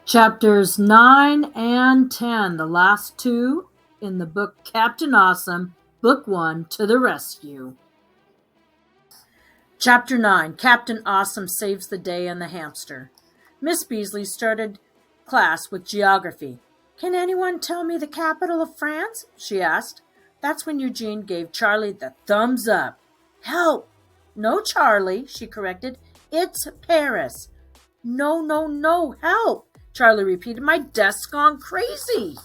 Chapters 9 and 10, the last two in the book Captain Awesome, Book 1, To the Rescue. Chapter 9, Captain Awesome Saves the Day and the Hamster. Miss Beasley started class with geography. "Can anyone tell me the capital of France?" she asked. That's when Eugene gave Charlie the thumbs up. "Help!" "No, Charlie," she corrected. "It's Paris." No, help!" Charlie repeated. "My desk's gone crazy."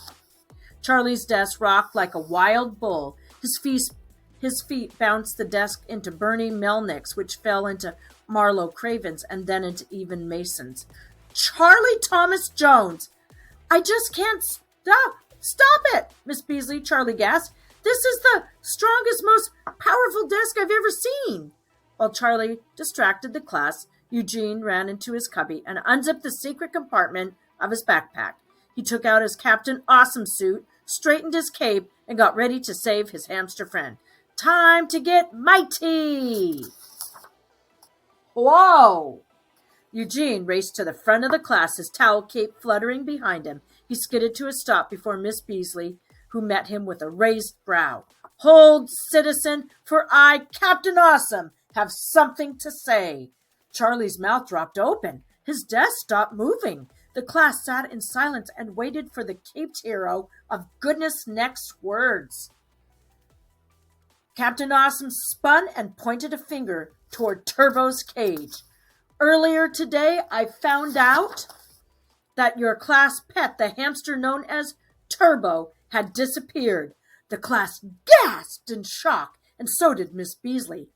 Charlie's desk rocked like a wild bull. His feet bounced the desk into Bernie Melnick's, which fell into Marlowe Craven's, and then into Even Mason's. "Charlie Thomas Jones! I just can't stop! Stop it!" Miss Beasley, Charlie gasped. "This is the strongest, most powerful desk I've ever seen." While Charlie distracted the class, Eugene ran into his cubby and unzipped the secret compartment of his backpack. He took out his Captain Awesome suit, straightened his cape, and got ready to save his hamster friend. Time to get mighty! Whoa! Eugene raced to the front of the class, his towel cape fluttering behind him. He skidded to a stop before Miss Beasley, who met him with a raised brow. "Hold, citizen, for I, Captain Awesome, have something to say." Charlie's mouth dropped open. His desk stopped moving. The class sat in silence and waited for the caped hero of goodness' next words. Captain Awesome spun and pointed a finger toward Turbo's cage. "Earlier today, I found out that your class pet, the hamster known as Turbo, had disappeared." The class gasped in shock, and so did Miss Beasley.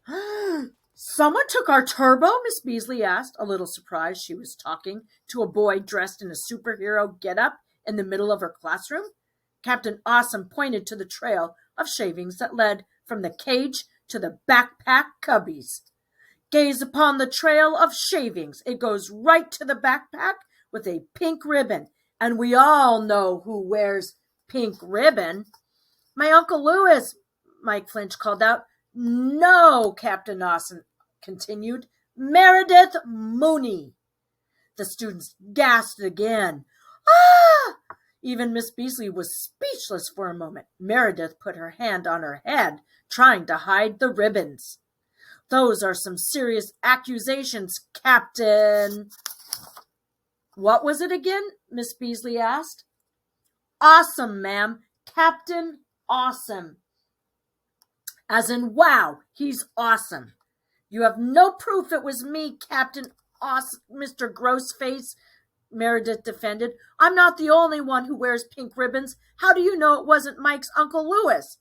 "Someone took our Turbo?" Miss Beasley asked, a little surprised she was talking to a boy dressed in a superhero getup in the middle of her classroom. Captain Awesome pointed to the trail of shavings that led from the cage to the backpack cubbies. "Gaze upon the trail of shavings. It goes right to the backpack with a pink ribbon, and we all know who wears pink ribbon." "My Uncle Lewis," Mike Flinch called out. "No," Captain Awesome continued. "Meredith Mooney." The students gasped again. "Ah!" Even Miss Beasley was speechless for a moment. Meredith put her hand on her head, trying to hide the ribbons. "Those are some serious accusations, Captain." "What was it again?" Miss Beasley asked. "Awesome, ma'am. Captain Awesome. As in, wow, he's awesome." "You have no proof it was me, Captain Awesome, Mr. Grossface," Meredith defended. "I'm not the only one who wears pink ribbons. How do you know it wasn't Mike's Uncle Lewis?"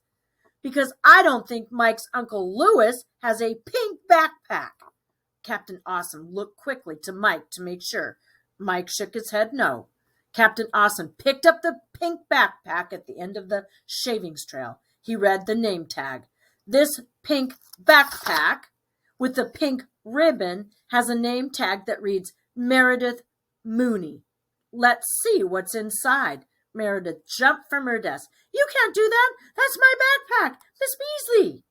"Because I don't think Mike's Uncle Lewis has a pink backpack." Captain Awesome looked quickly to Mike to make sure. Mike shook his head no. Captain Awesome picked up the pink backpack at the end of the shavings trail. He read the name tag. "This pink backpack with the pink ribbon has a name tag that reads Meredith Mooney. Let's see what's inside." Meredith jumped from her desk. "You can't do that. That's my backpack. Miss Beasley."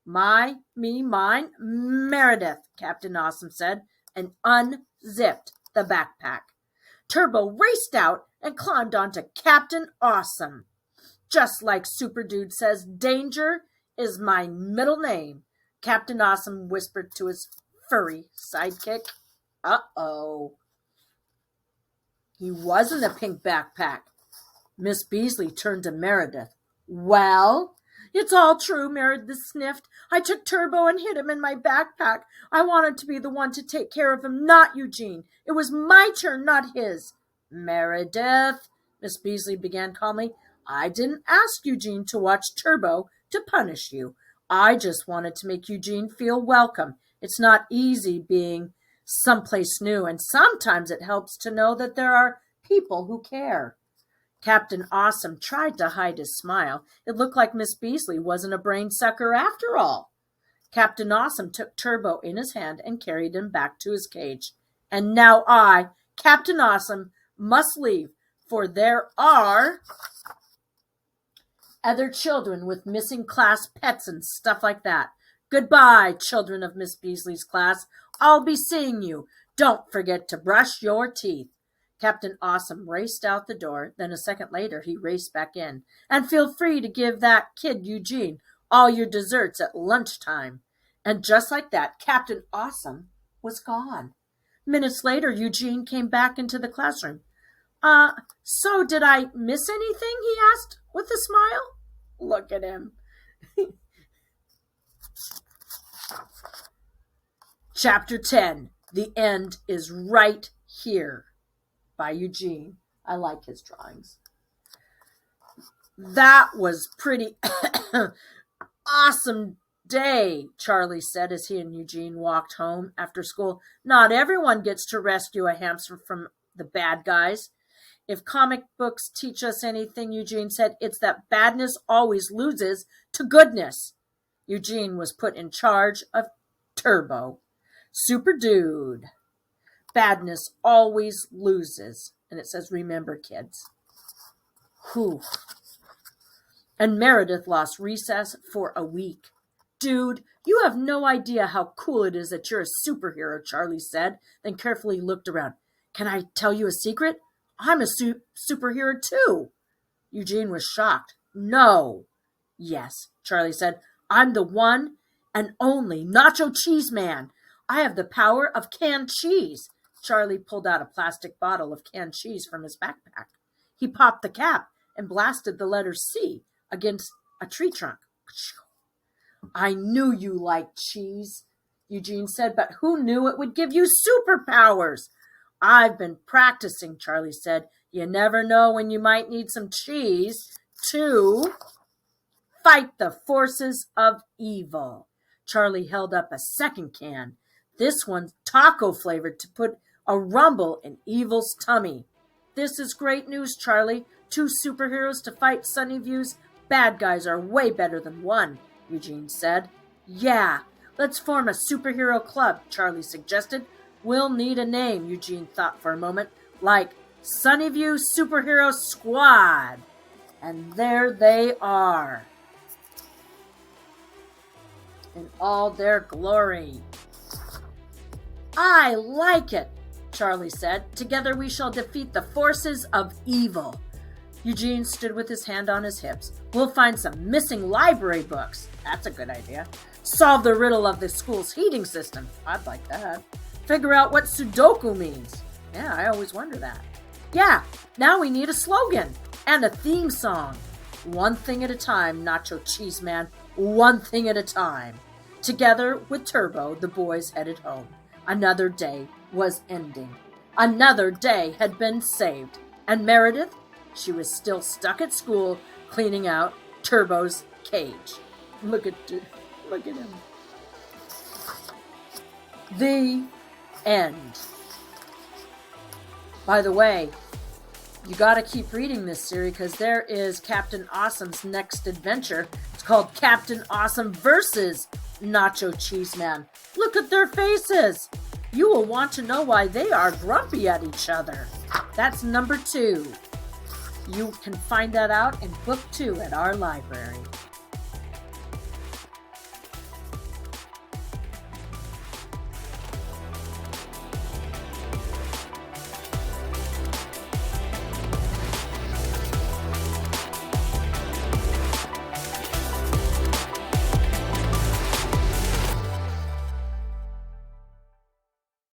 Mine, Meredith," Captain Awesome said, and unzipped the backpack. Turbo raced out and climbed onto Captain Awesome. "Just like Super Dude says, danger is my middle name," Captain Awesome whispered to his furry sidekick. Uh-oh. He was in the pink backpack. Miss Beasley turned to Meredith. "Well?" "It's all true," Meredith sniffed. "I took Turbo and hid him in my backpack. I wanted to be the one to take care of him, not Eugene. It was my turn, not his." "Meredith," Miss Beasley began calmly, "I didn't ask Eugene to watch Turbo to punish you. I just wanted to make Eugene feel welcome. It's not easy being someplace new, and sometimes it helps to know that there are people who care." Captain Awesome tried to hide his smile. It looked like Miss Beasley wasn't a brain sucker after all. Captain Awesome took Turbo in his hand and carried him back to his cage. "And now I, Captain Awesome, must leave, for there are other children with missing class pets and stuff like that. Goodbye, children of Miss Beasley's class. I'll be seeing you. Don't forget to brush your teeth." Captain Awesome raced out the door. Then a second later, he raced back in. And feel free to give that kid Eugene all your desserts at lunchtime. And just like that, Captain Awesome was gone. Minutes later, Eugene came back into the classroom. So did I miss anything? He asked with a smile. Look at him. Chapter 10, The End is Right Here, by Eugene. I like his drawings. That was pretty awesome day, Charlie said as he and Eugene walked home after school. Not everyone gets to rescue a hamster from the bad guys. If comic books teach us anything, Eugene said, it's that badness always loses to goodness. Eugene was put in charge of Turbo. Super dude. Badness always loses. And it says, remember, kids. Whew. And Meredith lost recess for a week. Dude, you have no idea how cool it is that you're a superhero, Charlie said, then carefully looked around. Can I tell you a secret? I'm a superhero too. Eugene was shocked. No. Yes, Charlie said. I'm the one and only Nacho Cheese Man. I have the power of canned cheese. Charlie pulled out a plastic bottle of canned cheese from his backpack. He popped the cap and blasted the letter C against a tree trunk. I knew you liked cheese, Eugene said, but who knew it would give you superpowers? I've been practicing, Charlie said. You never know when you might need some cheese to fight the forces of evil. Charlie held up a second can. This one's taco flavored to put a rumble in evil's tummy. This is great news, Charlie. 2 superheroes to fight Sunnyview's bad guys are way better than 1, Eugene said. Yeah, let's form a superhero club, Charlie suggested. We'll need a name, Eugene thought for a moment, like Sunnyview Superhero Squad. And there they are, in all their glory. I like it, Charlie said. Together we shall defeat the forces of evil. Eugene stood with his hand on his hips. We'll find some missing library books. That's a good idea. Solve the riddle of the school's heating system. I'd like that. Figure out what Sudoku means. Yeah, I always wonder that. Yeah, now we need a slogan and a theme song. One thing at a time, Nacho Cheese Man. One thing at a time. Together with Turbo, the boys headed home. Another day was ending. Another day had been saved. And Meredith, she was still stuck at school cleaning out Turbo's cage. Look at him. The end. By the way, you got to keep reading this series because there is Captain Awesome's next adventure. It's called Captain Awesome versus Nacho Cheese Man. Look at their faces. You will want to know why they are grumpy at each other. That's number 2. You can find that out in book 2 at our library.